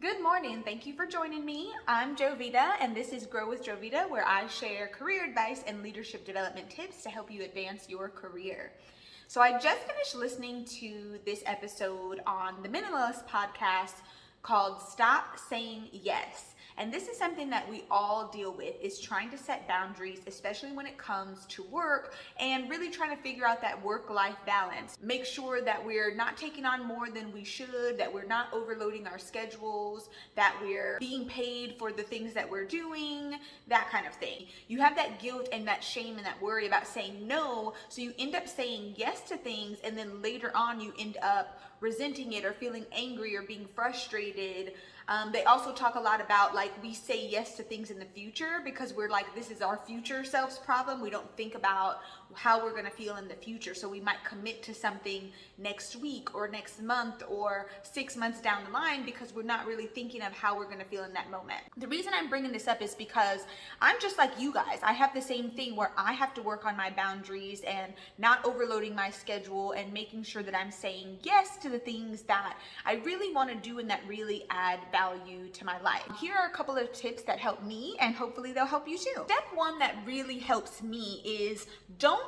Good morning. Thank you for joining me. I'm Jovita, and this is Grow with Jovita, where I share career advice and leadership development tips to help you advance your career. So, I just finished listening to this episode on the Minimalist podcast called Stop Saying Yes. And this is something that we all deal with, is trying to set boundaries, especially when it comes to work, and really trying to figure out that work-life balance. Make sure that we're not taking on more than we should, that we're not overloading our schedules, that we're being paid for the things that we're doing, that kind of thing. You have that guilt and that shame and that worry about saying no, so you end up saying yes to things, and then later on you end up resenting it or feeling angry or being frustrated. They also talk a lot about, like, we say yes to things in the future because we're like, this is our future self's problem. We don't think about how we're going to feel in the future. So we might commit to something next week or next month or 6 months down the line because we're not really thinking of how we're going to feel in that moment. The reason I'm bringing this up is because I'm just like you guys. I have the same thing where I have to work on my boundaries and not overloading my schedule and making sure that I'm saying yes to the things that I really want to do and that really add value to my life. Here are a couple of tips that help me, and hopefully they'll help you too. Step one that really helps me is don't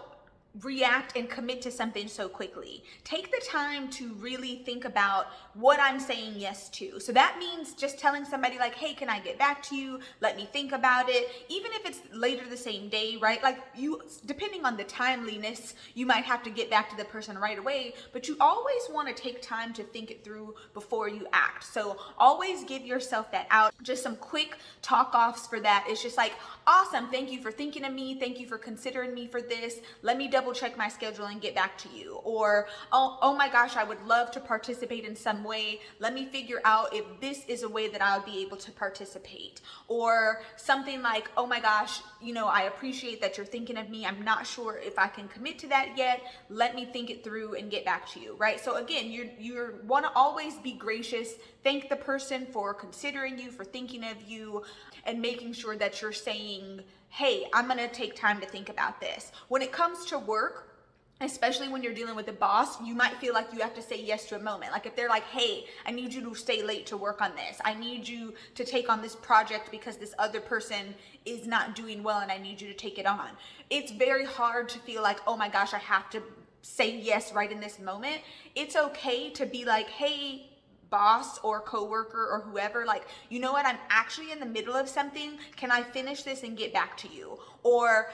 react and commit to something so quickly. Take the time to really think about what I'm saying yes to. So that means just telling somebody like, hey, can I get back to you? Let me think about it. Even if it's later the same day, right? Like, you, depending on the timeliness, you might have to get back to the person right away, but you always want to take time to think it through before you act. So always give yourself that out. Just some quick talk offs for that. It's just like, awesome, thank you for thinking of me. Thank you for considering me for this. Let me double check my schedule and get back to you. Or, oh my gosh, I would love to participate in some way. Let me figure out if this is a way that I'll be able to participate. Or something like, oh my gosh, I appreciate that you're thinking of me. I'm not sure if I can commit to that yet. Let me think it through and get back to you, right? So again, you want to always be gracious. Thank the person for considering you, for thinking of you, and making sure that you're saying, hey, I'm gonna take time to think about this. When it comes to work, especially when you're dealing with a boss, you might feel like you have to say yes to a moment. Like if they're like, hey, I need you to stay late to work on this. I need you to take on this project because this other person is not doing well and I need you to take it on. It's very hard to feel like, oh my gosh, I have to say yes right in this moment. It's okay to be like, hey, boss or coworker or whoever, like, you know what, I'm actually in the middle of something. Can I finish this and get back to you? Or,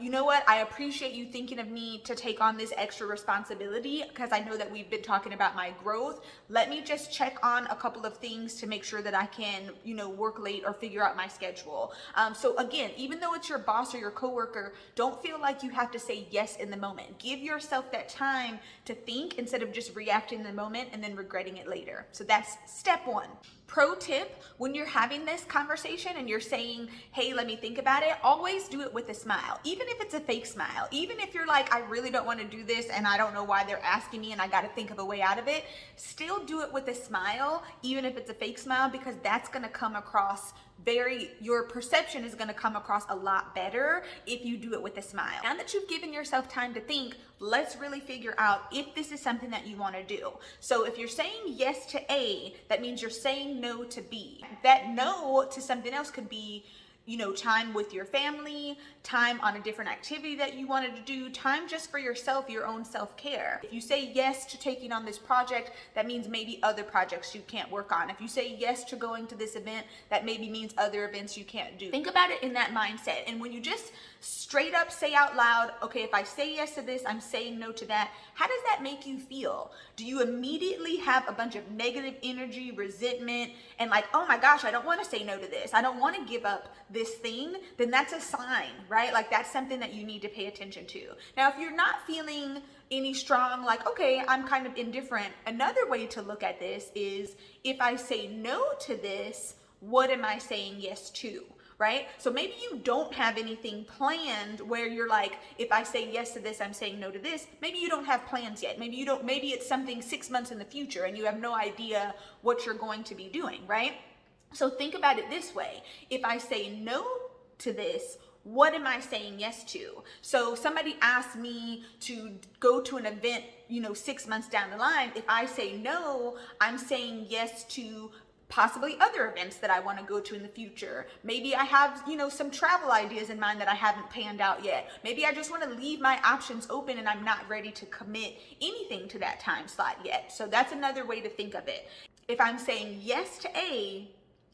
you know what, I appreciate you thinking of me to take on this extra responsibility because I know that we've been talking about my growth. Let me just check on a couple of things to make sure that I can, work late or figure out my schedule. So again, even though it's your boss or your coworker, don't feel like you have to say yes in the moment. Give yourself that time to think instead of just reacting in the moment and then regretting it later. So that's step one. Pro tip, when you're having this conversation and you're saying, hey, let me think about it, always do it with a smile. Even if it's a fake smile, even if you're like, I really don't want to do this and I don't know why they're asking me and I got to think of a way out of it, still do it with a smile, even if it's a fake smile, because that's going to come across your perception is going to come across a lot better if you do it with a smile. Now that you've given yourself time to think, let's really figure out if this is something that you want to do. So if you're saying yes to A, that means you're saying no to B. That no to something else could be, time with your family, time on a different activity that you wanted to do, time just for yourself, your own self-care. If you say yes to taking on this project, that means maybe other projects you can't work on. If you say yes to going to this event, that maybe means other events you can't do. Think about it in that mindset. And when you just straight up say out loud, okay, if I say yes to this, I'm saying no to that, how does that make you feel? Do you immediately have a bunch of negative energy, resentment, and like, oh my gosh, I don't want to say no to this. I don't want to give up this thing. Then that's a sign, right? Like, that's something that you need to pay attention to. Now, if you're not feeling any strong, like, okay, I'm kind of indifferent, another way to look at this is, if I say no to this, what am I saying yes to? Right? So maybe you don't have anything planned where you're like, if I say yes to this, I'm saying no to this. Maybe you don't have plans yet. Maybe it's something 6 months in the future and you have no idea what you're going to be doing, right? So think about it this way. If I say no to this, what am I saying yes to? So somebody asked me to go to an event, 6 months down the line. If I say no, I'm saying yes to possibly other events that I want to go to in the future. Maybe I have, some travel ideas in mind that I haven't panned out yet. Maybe I just want to leave my options open and I'm not ready to commit anything to that time slot yet. So that's another way to think of it. If I'm saying yes to A,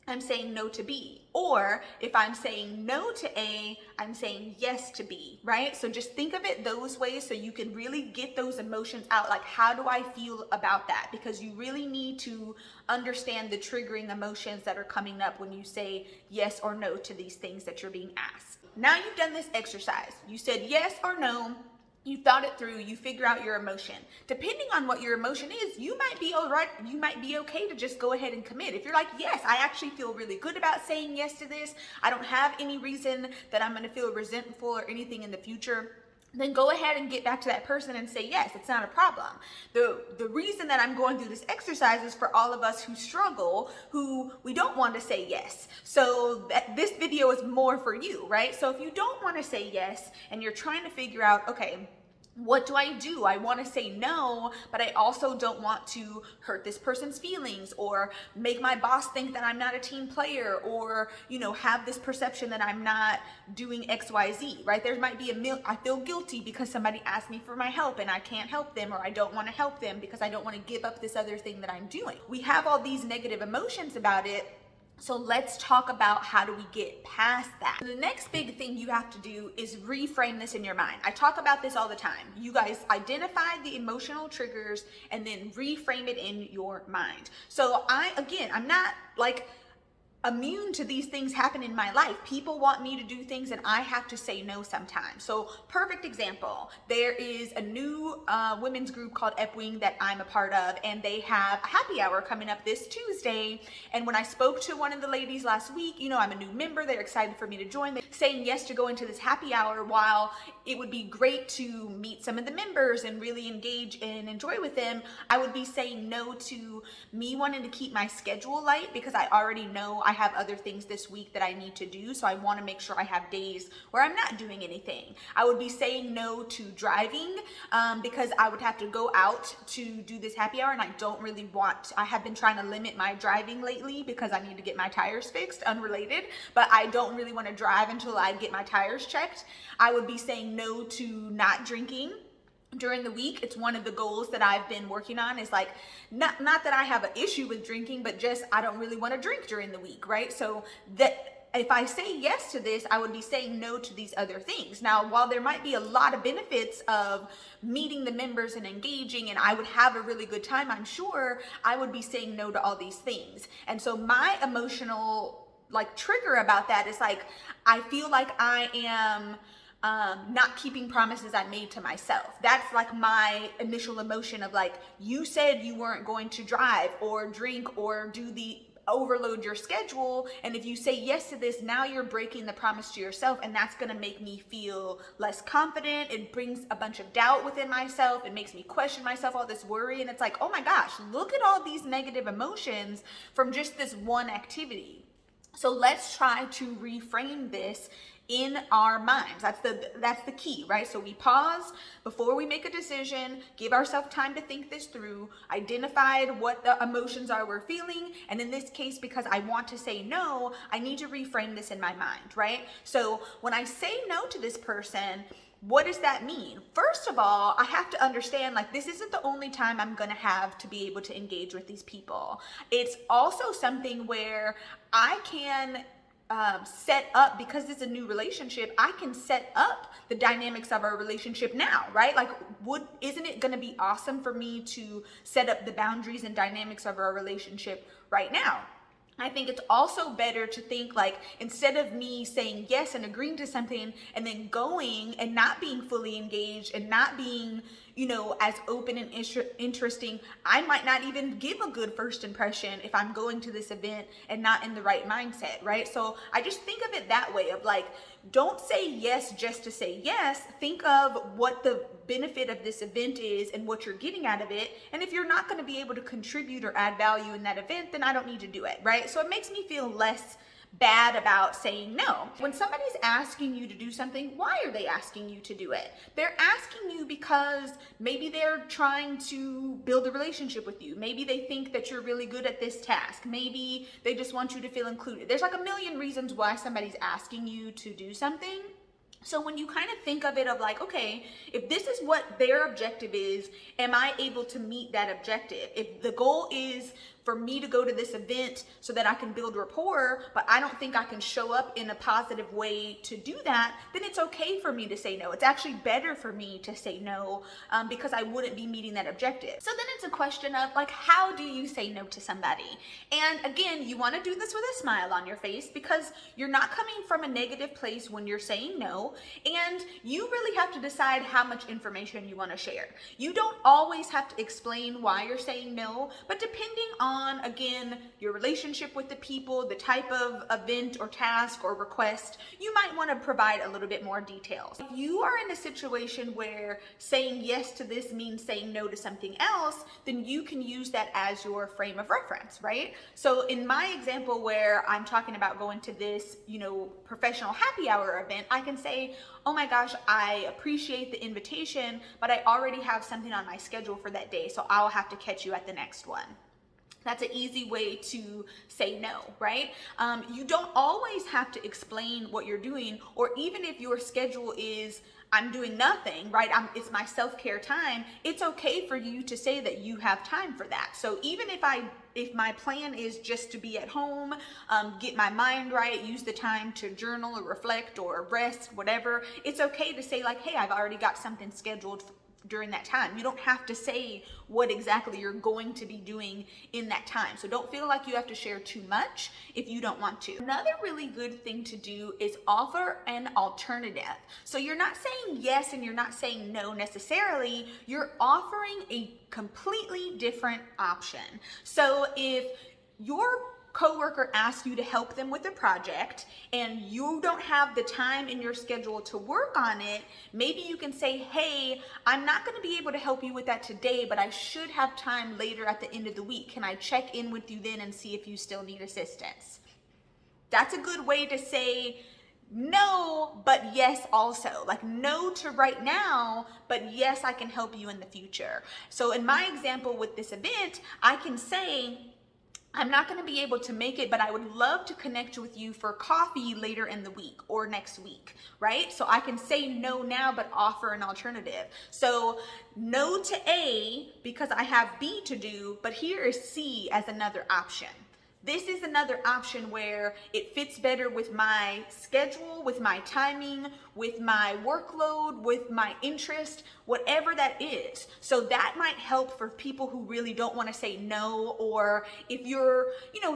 I'm saying no to B. Or if I'm saying no to A, I'm saying yes to B, right? So just think of it those ways so you can really get those emotions out. Like, how do I feel about that? Because you really need to understand the triggering emotions that are coming up when you say yes or no to these things that you're being asked. Now you've done this exercise. You said yes or no. You thought it through, you figure out your emotion. Depending on what your emotion is, you might be all right, you might be okay to just go ahead and commit. If you're like, yes, I actually feel really good about saying yes to this, I don't have any reason that I'm gonna feel resentful or anything in the future, then go ahead and get back to that person and say, yes, it's not a problem. The reason that I'm going through this exercise is for all of us who struggle, who we don't want to say yes. So this video is more for you, right? So if you don't want to say yes and you're trying to figure out, okay, what do? I want to say no, but I also don't want to hurt this person's feelings or make my boss think that I'm not a team player or, have this perception that I'm not doing XYZ, right? There might be I feel guilty because somebody asked me for my help and I can't help them, or I don't want to help them because I don't want to give up this other thing that I'm doing. We have all these negative emotions about it. So let's talk about how do we get past that. The next big thing you have to do is reframe this in your mind. I talk about this all the time. You guys identify the emotional triggers and then reframe it in your mind. So I'm not like immune to these things happen in my life. People want me to do things and I have to say no sometimes. So perfect example, there is a new women's group called Epwing that I'm a part of, and they have a happy hour coming up this Tuesday. And when I spoke to one of the ladies last week, I'm a new member, they're excited for me to join. They're saying yes to go into this happy hour. While it would be great to meet some of the members and really engage and enjoy with them, I would be saying no to me wanting to keep my schedule light because I already know I have other things this week that I need to do. So I want to make sure I have days where I'm not doing anything. I would be saying no to driving because I would have to go out to do this happy hour and I have been trying to limit my driving lately because I need to get my tires fixed, unrelated, but I don't really want to drive until I get my tires checked. I would be saying no to not drinking during the week. It's one of the goals that I've been working on, is like, not that I have an issue with drinking, but just I don't really want to drink during the week, right? So that if I say yes to this, I would be saying no to these other things. Now, while there might be a lot of benefits of meeting the members and engaging, and I would have a really good time, I'm sure, I would be saying no to all these things. And so my emotional trigger about that is I feel like I am not keeping promises I made to myself. That's my initial emotion of you said you weren't going to drive or drink or overload your schedule, and if you say yes to this, now you're breaking the promise to yourself, and that's going to make me feel less confident. It brings a bunch of doubt within myself. It makes me question myself, all this worry, and it's oh my gosh, look at all these negative emotions from just this one activity. So let's try to reframe this in our minds. That's the key, right? So we pause before we make a decision, give ourselves time to think this through, identified what the emotions are we're feeling, and in this case, because I want to say no, I need to reframe this in my mind, right? So when I say no to this person, what does that mean? First of all, I have to understand this isn't the only time I'm gonna have to be able to engage with these people. It's also something where I can set up, because it's a new relationship, I can set up the dynamics of our relationship now, right? Isn't it going to be awesome for me to set up the boundaries and dynamics of our relationship right now? I think it's also better to think instead of me saying yes and agreeing to something and then going and not being fully engaged and not being, as open and interesting, I might not even give a good first impression if I'm going to this event and not in the right mindset, right? So I just think of it that way of don't say yes just to say yes. Think of what the benefit of this event is and what you're getting out of it. And if you're not going to be able to contribute or add value in that event, then I don't need to do it, right? So it makes me feel less bad about saying no. When somebody's asking you to do something, why are they asking you to do it? They're asking you because maybe they're trying to build a relationship with you. Maybe they think that you're really good at this task. Maybe they just want you to feel included. There's like a million reasons why somebody's asking you to do something. So when you kind of think of it of like, okay, if this is what their objective is, am I able to meet that objective? If the goal is for me to go to this event so that I can build rapport, but I don't think I can show up in a positive way to do that, then it's okay for me to say no. It's actually better for me to say no because I wouldn't be meeting that objective. So then it's a question of like, how do you say no to somebody? And again, you want to do this with a smile on your face because you're not coming from a negative place when you're saying no, and you really have to decide how much information you want to share. You don't always have to explain why you're saying no, but depending on, again, your relationship with the people, the type of event or task or request, you might want to provide a little bit more details. If you are in a situation where saying yes to this means saying no to something else, then you can use that as your frame of reference, right? So in my example where I'm talking about going to this, professional happy hour event, I can say, oh my gosh, I appreciate the invitation, but I already have something on my schedule for that day, so I'll have to catch you at the next one. That's an easy way to say no, right? You don't always have to explain what you're doing, or even if your schedule is, I'm doing nothing, right? It's my self-care time. It's okay for you to say that you have time for that. So even if my plan is just to be at home, get my mind right, use the time to journal or reflect or rest, whatever, it's okay to say like, hey, I've already got something scheduled during that time. You don't have to say what exactly you're going to be doing in that time. So don't feel like you have to share too much if you don't want to. Another really good thing to do is offer an alternative. So you're not saying yes and you're not saying no necessarily. You're offering a completely different option. So if your coworker asks you to help them with a project and you don't have the time in your schedule to work on it, maybe you can say, hey, I'm not going to be able to help you with that today, but I should have time later at the end of the week. Can I check in with you then and see if you still need assistance? That's a good way to say no, but yes also. Like no to right now, but yes, I can help you in the future. So in my example with this event, I can say, I'm not going to be able to make it, but I would love to connect with you for coffee later in the week or next week, right? So I can say no now, but offer an alternative. So no to A because I have B to do, but here is C as another option. This is another option where it fits better with my schedule, with my timing, with my workload, with my interest, whatever that is. So that might help for people who really don't want to say no, or if you're,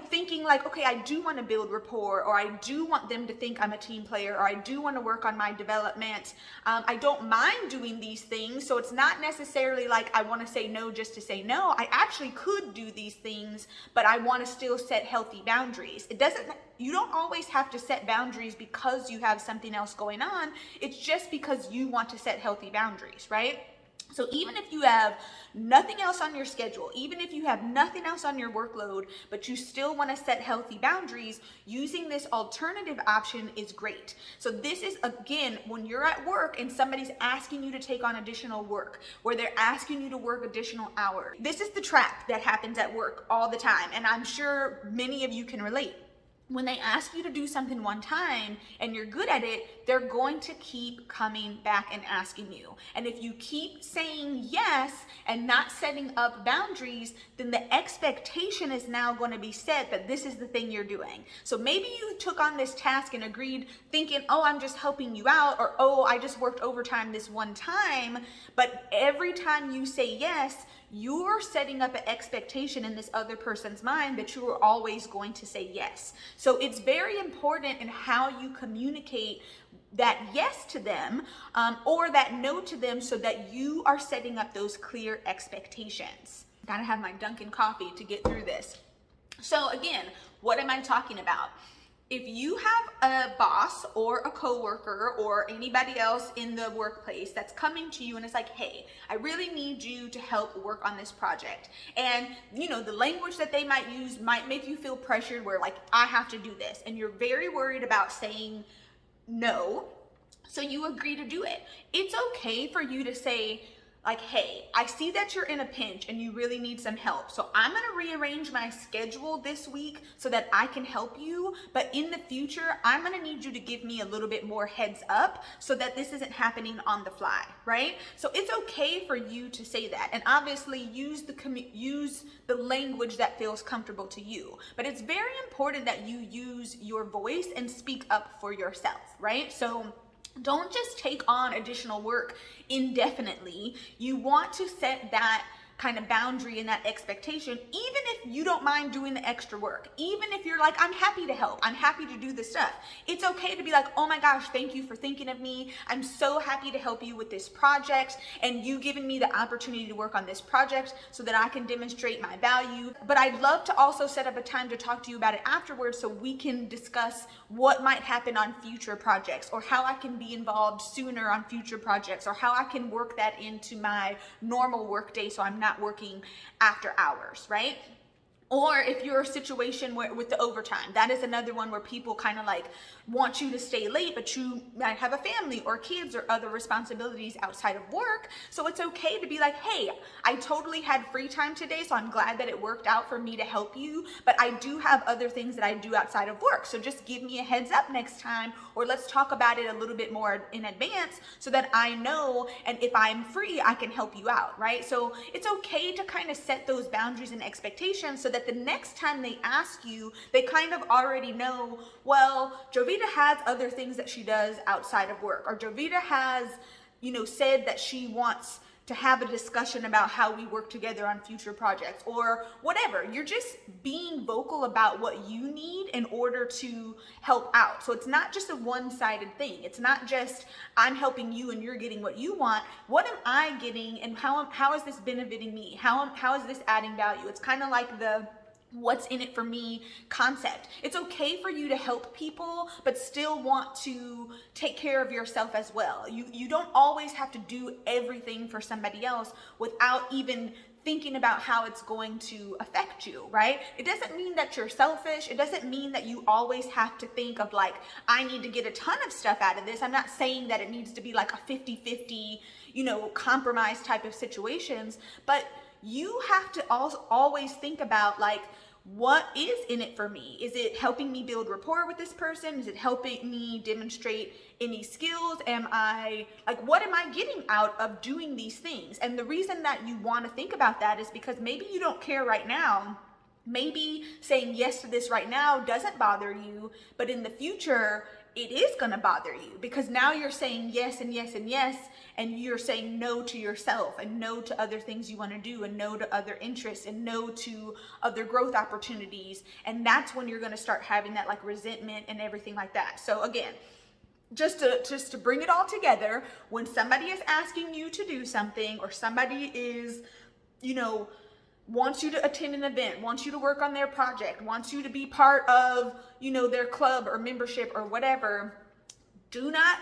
thinking like, okay, I do want to build rapport, or I do want them to think I'm a team player, or I do want to work on my development. I don't mind doing these things. So it's not necessarily like I want to say no just to say no. I actually could do these things, but I want to still set healthy boundaries. You don't always have to set boundaries because you have something else going on. It's just because you want to set healthy boundaries, right? So even if you have nothing else on your schedule, even if you have nothing else on your workload, but you still want to set healthy boundaries, using this alternative option is great. So this is, again, when you're at work and somebody's asking you to take on additional work, where they're asking you to work additional hours. This is the trap that happens at work all the time, and I'm sure many of you can relate. When they ask you to do something one time and you're good at it, they're going to keep coming back and asking you. And if you keep saying yes and not setting up boundaries, then the expectation is now going to be set that this is the thing you're doing. So maybe you took on this task and agreed thinking, oh, I'm just helping you out, or oh, I just worked overtime this one time. But every time you say yes, you're setting up an expectation in this other person's mind that you are always going to say yes. So it's very important in how you communicate that yes to them or that no to them, so that you are setting up those clear expectations. Gotta have my Dunkin' coffee to get through this. So again, what am I talking about? If you have a boss or a coworker or anybody else in the workplace that's coming to you and it's like, hey, I really need you to help work on this project. And the language that they might use might make you feel pressured where like, I have to do this. And you're very worried about saying no. So you agree to do it. It's okay for you to say, like, hey, I see that you're in a pinch and you really need some help. So I'm going to rearrange my schedule this week so that I can help you. But in the future, I'm going to need you to give me a little bit more heads up so that this isn't happening on the fly, right? So it's okay for you to say that. And obviously use the language that feels comfortable to you. But it's very important that you use your voice and speak up for yourself, right? So don't just take on additional work indefinitely. You want to set that kind of boundary and that expectation, even if you don't mind doing the extra work, even if you're like, I'm happy to help, I'm happy to do this stuff. It's okay to be like, oh my gosh, thank you for thinking of me. I'm so happy to help you with this project and you giving me the opportunity to work on this project so that I can demonstrate my value. But I'd love to also set up a time to talk to you about it afterwards so we can discuss what might happen on future projects or how I can be involved sooner on future projects or how I can work that into my normal work day so I'm not working after hours, right? Or if you're a situation with the overtime, that is another one where people kind of like want you to stay late, but you might have a family or kids or other responsibilities outside of work. So it's okay to be like, hey, I totally had free time today, so I'm glad that it worked out for me to help you, but I do have other things that I do outside of work. So just give me a heads up next time, or let's talk about it a little bit more in advance so that I know, and if I'm free, I can help you out, right? So it's okay to kind of set those boundaries and expectations so that the next time they ask you, they kind of already know, well, Jovita has other things that she does outside of work, or Jovita has, said that she wants to have a discussion about how we work together on future projects or whatever. You're just being vocal about what you need in order to help out. So it's not just a one-sided thing. It's not just I'm helping you and you're getting what you want. What am I getting and how is this benefiting me? How is this adding value? It's kind of like the what's in it for me concept. It's okay for you to help people, but still want to take care of yourself as well. You don't always have to do everything for somebody else without even thinking about how it's going to affect you, right? It doesn't mean that you're selfish. It doesn't mean that you always have to think of like, I need to get a ton of stuff out of this. I'm not saying that it needs to be like a 50-50, compromise type of situations, but you have to always think about like, what is in it for me? Is it helping me build rapport with this person? Is it helping me demonstrate any skills? What am I getting out of doing these things? And the reason that you want to think about that is because maybe you don't care right now. Maybe saying yes to this right now doesn't bother you, but in the future, it is going to bother you because now you're saying yes and yes and yes, and you're saying no to yourself and no to other things you want to do and no to other interests and no to other growth opportunities. And that's when you're going to start having that like resentment and everything like that. So again, just to bring it all together, when somebody is asking you to do something or somebody is, wants you to attend an event, wants you to work on their project, wants you to be part of, their club or membership or whatever, do not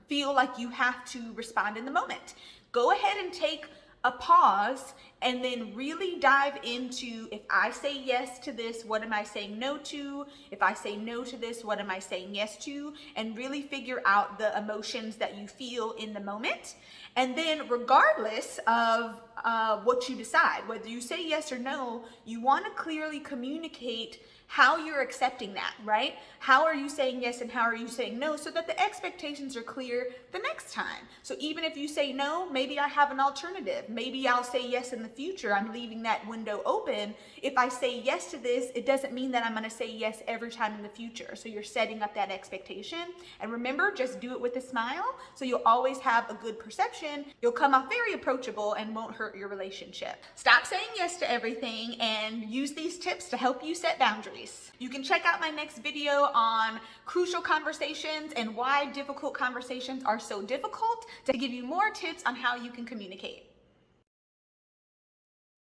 feel like you have to respond in the moment. Go ahead and take a pause and then really dive into, if I say yes to this, what am I saying no to? If I say no to this, what am I saying yes to? And really figure out the emotions that you feel in the moment. And then regardless of what you decide, whether you say yes or no, you want to clearly communicate how you're accepting that, right? How are you saying yes and how are you saying no so that the expectations are clear the next time. So even if you say no, maybe I have an alternative. Maybe I'll say yes in the future. I'm leaving that window open. If I say yes to this, it doesn't mean that I'm going to say yes every time in the future. So you're setting up that expectation. And remember, just do it with a smile so you'll always have a good perception. You'll come off very approachable and won't hurt your relationship. Stop saying yes to everything and use these tips to help you set boundaries. You can check out my next video on crucial conversations and why difficult conversations are so difficult to give you more tips on how you can communicate.